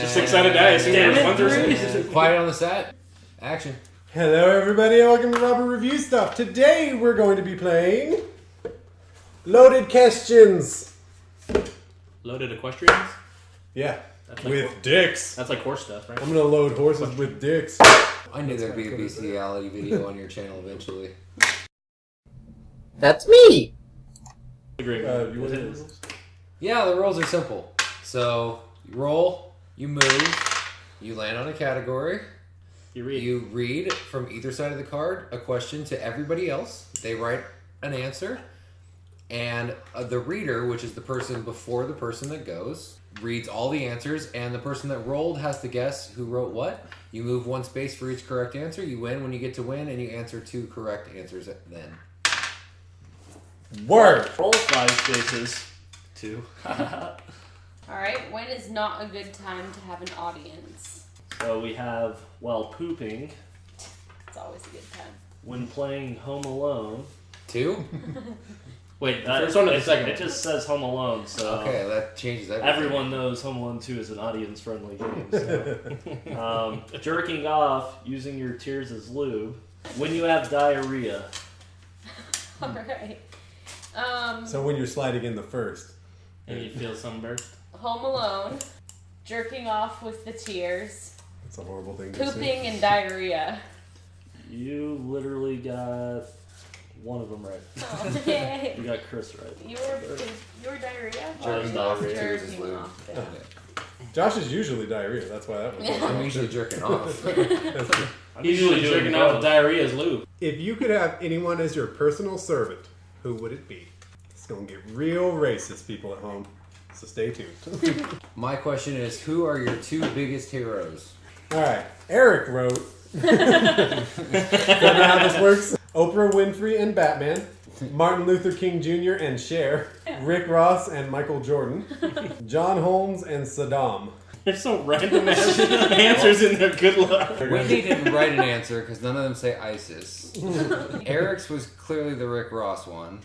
6-sided dice. Damn it, 1 through 6. Quiet on the set. Action. Hello everybody and welcome to Robert Review Stuff. Today we're going to be playing Loaded Questions. Loaded equestrians? Yeah, That's like with dicks. That's like horse stuff, right? I'm gonna load horses with dicks. I knew there'd be a bestiality video on your channel eventually. That's me! Agree. You want It is. Yeah, the rules are simple. So, you roll, you move, you land on a category, you read from either side of the card a question to everybody else. They write an answer, and the reader, which is the person before the person that goes, reads all the answers, and the person that rolled has to guess who wrote what. You move one space for each correct answer. You win when you get to win, and you answer 2 correct answers then. Word! Roll 5 spaces. 2. Alright, when is not a good time to have an audience? So we have while pooping, It's always a good time. when playing Home Alone. 2? Wait, the first one or the second It one? just says Home Alone, so Okay, that changes everything. everyone knows Home Alone 2 is an audience-friendly game. So. Jerking off using your tears as lube. When you have diarrhea. Alright. So when you're sliding in the first. And you feel sunburst? Home Alone, jerking off with the tears, That's a horrible thing to say. pooping and diarrhea. You literally got one of them right. Oh, yay. You got Chris right. Your diarrhea? Jerking off with tears is Jerking lube. off, yeah. Josh is usually diarrhea, that's why that was. I'm usually jerking off. I'm Usually doing jerking off with both. diarrhea is lube. If you could have anyone as your personal servant, who would it be? It's gonna get real racist, people at home. So stay tuned. My question is, who are your 2 biggest heroes? Alright, Eric wrote. Don't know how this works. Oprah Winfrey and Batman. Martin Luther King Jr. and Cher. Rick Ross and Michael Jordan. John Holmes and Saddam. There's some random answers in there. Good luck. Whitney didn't write an answer because none of them say ISIS. Eric's was clearly the Rick Ross one.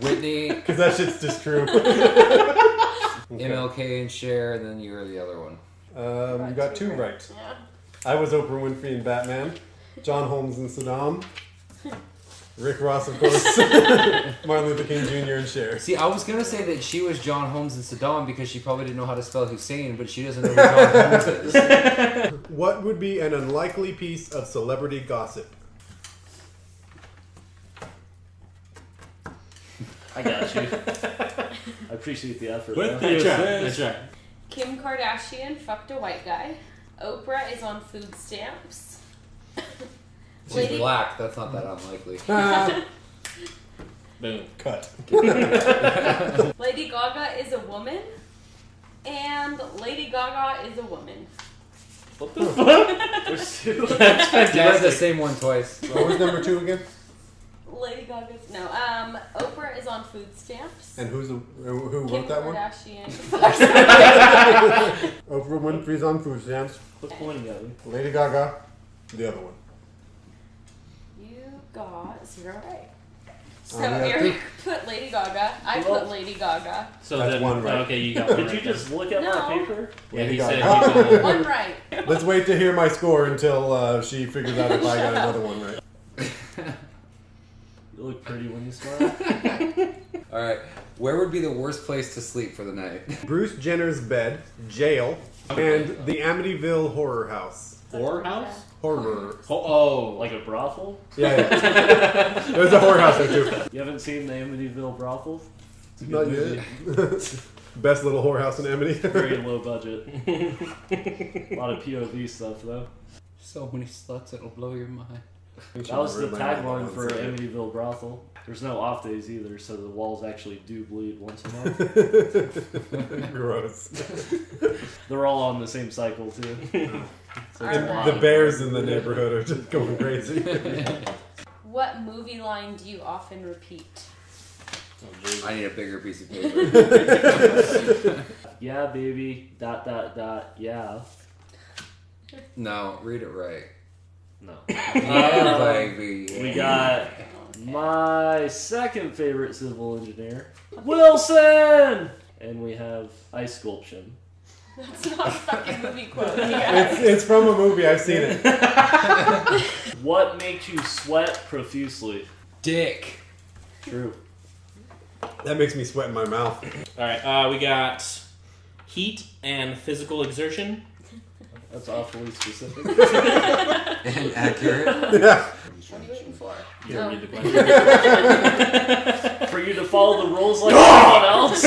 Whitney, Because that shit's just true. MLK and Cher, and then you were the other one. You got 2 right. Yeah. I was Oprah Winfrey and Batman. John Holmes and Saddam. Rick Ross, of course. Martin Luther King Jr. and Cher. See, I was going to say that she was John Holmes and Saddam because she probably didn't know how to spell Hussein, but she doesn't know who John Holmes is. What would be an unlikely piece of celebrity gossip? I got you. I appreciate the effort. With though. That's right. Kim Kardashian fucked a white guy. Oprah is on food stamps. She's black. That's not that unlikely. Boom. Cut. Lady Gaga is a woman. And Lady Gaga is a woman. What the fuck? There's 2. You read the same one twice. What was number 2 again? Lady Gaga's no. Oprah is on food stamps. And who Kim wrote that one? Kardashian. Oprah Winfrey's on food stamps. Quit pointing at me. Lady Gaga, the other one. You got 0 right. So we got Eric put Lady Gaga. I put Lady Gaga. So That's then, 1 right. Okay, you got 1 Did right you just look at No. my paper? Yeah, he Lady said Gaga. he got 1 right. Let's wait to hear my score until she figures out if I got another one right. You look pretty when you smile. Alright, where would be the worst place to sleep for the night? Bruce Jenner's bed, jail, and the Amityville Horror House. Whorehouse? Horror. Oh, Like a brothel? Yeah. There's a horror house there too. You haven't seen the Amityville brothel? It's a Not good yet. movie. Best little whorehouse in Amity. Very low budget. A lot of POV stuff though. So many sluts, it'll blow your mind. That was the tagline for Amityville brothel. There's no off days either, so the walls actually do bleed once a month. Gross. They're all on the same cycle too. And the bears in the neighborhood are just going crazy. What movie line do you often repeat? I need a bigger piece of paper. Yeah, baby. ... Yeah. No, read it right. No. Yeah, baby. We got my second favorite civil engineer, Wilson, and we have ice sculpture. That's not a fucking movie quote. Yeah. It's from a movie. I've seen it. What makes you sweat profusely? Dick. True. That makes me sweat in my mouth. Alright, we got heat and physical exertion. That's awfully specific. And accurate. Yeah. What are you waiting for? You don't read the question. For you to follow the rules like someone else?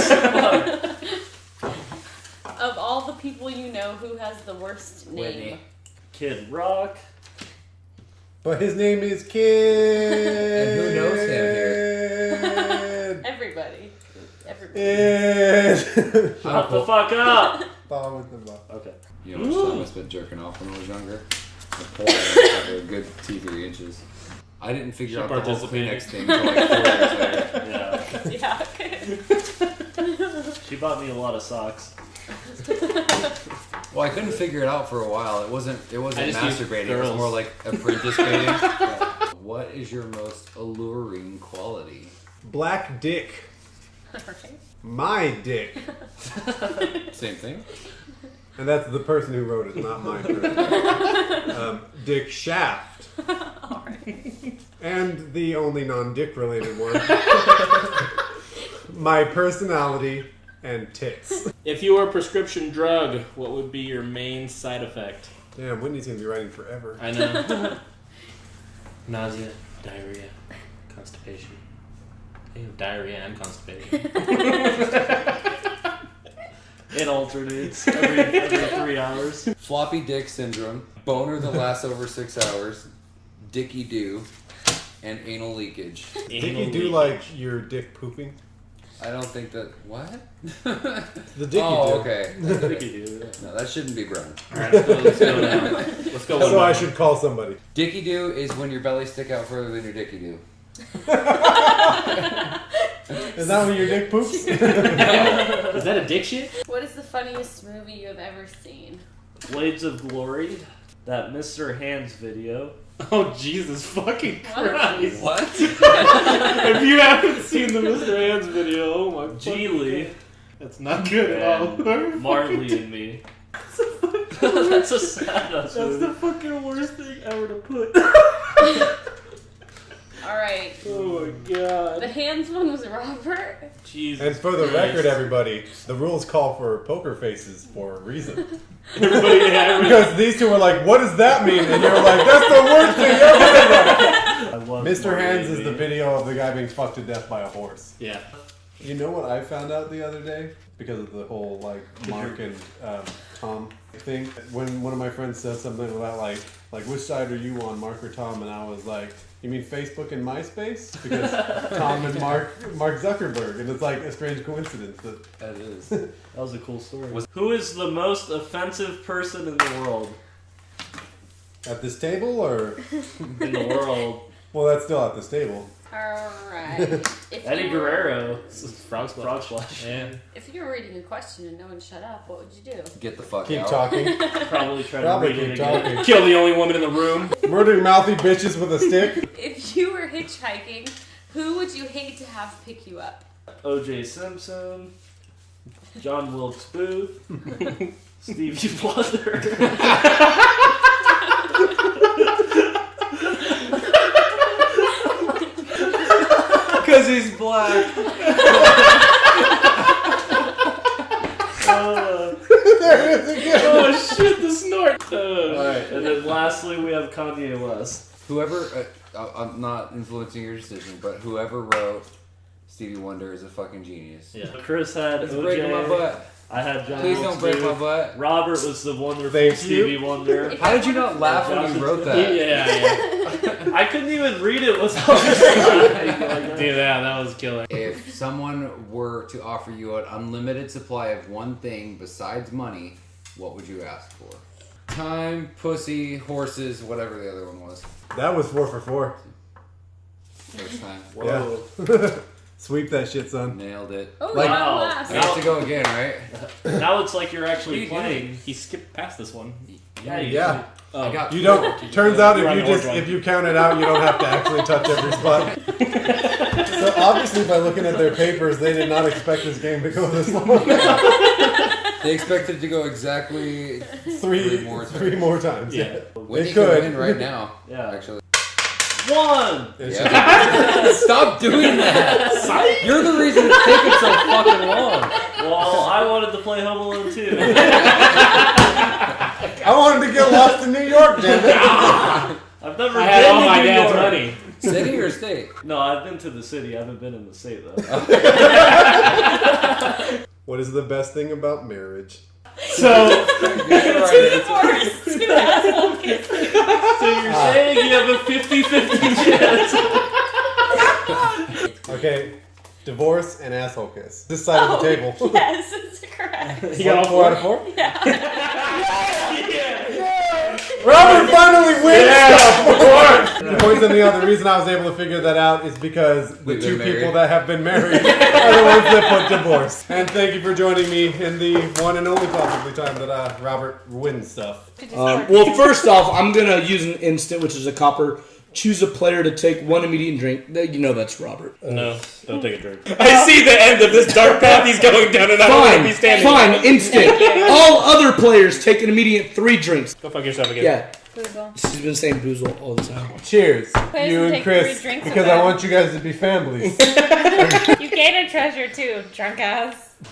Of all the people you know, who has the worst name? Whitney. Kid Rock. But his name is Kid. And who knows him Everybody. Shut the fuck up! Ball with the ball. Okay. You know how much time I spent jerking off when I was younger? The porn was like a good 2-3 inches. I didn't figure out the whole Kleenex thing until like 4 years later. Yeah. She bought me a lot of socks. Well, I couldn't figure it out for a while. It wasn't I just used masturbating. It was girls. more like apprentice baiting. Yeah. What is your most alluring quality? Black dick. Alright. My dick. Same thing. And that's the person who wrote it, not mine. Dick shaft. Alright. And the only non-dick related one. My personality and tits. If you were a prescription drug, what would be your main side effect? Damn, Whitney's gonna be writing forever. I know. Nausea, diarrhea, constipation. I think diarrhea and constipation. It alternates every 3 hours. Floppy dick syndrome, boner that lasts over 6 hours, dicky do, and anal leakage. Did you do like your dick pooping? I don't think that. What? The dicky Oh, do. okay. Dicky do. No, that shouldn't be brown. Alright, let's go now. Let's go one So I more. should call somebody. Dicky do is when your belly stick out further than your dicky do. Is that when your dick poops? Is that a dick shit? What is the funniest movie you have ever seen? Blades of Glory. That Mr. Hands video. Oh, Jesus fucking Christ. What? If you haven't seen the Mr. Hands video, oh my Geely. God. That's not good at all. And Marley and Me. That's a sad ass That's movie. the fucking worst thing ever to put. Alright. Oh my God. The hands one was Robert. Jesus. And for the Christ. record, everybody, the rules call for poker faces for a reason. Everybody, Because these two were like, what does that mean? And you're like, that's the worst thing ever. I love Mr. Marley Hands and is the Me. video of the guy being fucked to death by a horse. Yeah. You know what I found out the other day? Because of the whole, like, Mark and Tom thing. When one of my friends said something about, like, which side are you on, Mark or Tom? And I was like, you mean Facebook and MySpace? Because Tom and Mark Zuckerberg. And it's like a strange coincidence that... That is. That was a cool story. Who is the most offensive person in the world? At this table, or... In the world. Well, that's still at this table. Alright. If Eddie you were- Guerrero. This is Frog Splash. Frog Splash. Yeah. If you were reading a question and no one shut up, what would you do? Get the fuck Keep out. talking. Probably try Probably to read keep it again. talking. Kill the only woman in the room. Murder mouthy bitches with a stick. If you were hitchhiking, who would you hate to have pick you up? O.J. Simpson. John Wilkes Booth. Stevie Wonder. Because he's black. There it is again. Oh shit, the snort. Alright, and then lastly we have Kanye West. Whoever, I'm not influencing your decision, but whoever wrote Stevie Wonder is a fucking genius. Yeah. Chris had It's O.J. breaking my butt. I had John Please Wilkes don't break my Booth. butt. Robert was the wonderful Thank you. Stevie Wonder. How did you not laugh when you wrote that? Yeah. I couldn't even read it without Dude, that was killer. If someone were to offer you an unlimited supply of one thing besides money, what would you ask for? Time, pussy, horses, whatever the other one was. That was 4 for 4. First time. Whoa. Yeah. Sweep that shit, son. Nailed it. Oh, Like- yeah, Wow. last. I have to go again, right? Now it's like you're actually What are you playing. He skipped past this one. Yeah, you Yeah. Oh. I got You don't. Turns out You're on if the you horse one. if you count it out, you don't have to actually touch every spot. So obviously, by looking at their papers, they did not expect this game to go this long. They They expected to go exactly Three more more times. Yeah. Whitney could. could win right now. Yeah. Actually. 1! Yeah. Stop doing that! You're the reason it's taking so fucking long. Well, I wanted to play Home Alone too. I wanted to get lost in New York, damn it. I've never I been had all to my New dad's York. money. City or state? No, I've been to the city. I haven't been in the state though. What is the best thing about marriage? So, Divorce. 2 asshole kisses. So you're saying you have a 50-50 chance? Okay, divorce and asshole kiss. This side of the table. Yes, it's correct. you got all 4 out of 4? Yeah. Robert finally wins stuff! The points on the other reason I was able to figure that out is because the We've 2 been married. people that have been married are the ones that put divorce. And thank you for joining me in the one and only possibly time that Robert wins stuff. Well, first off, I'm gonna use an instant, which is a copper. Choose a player to take 1 immediate drink. You know that's Robert. no, don't take a drink. I see the end of this dark path he's going down, and I don't want to be standing. Fine, instant. All other players take an immediate 3 drinks. Go fuck yourself again. Yeah, Google. she's been saying boozle all the time. Cheers, Please you and take Chris, 3 drinks because of I that. want you guys to be families. You gain a treasure too, drunk ass.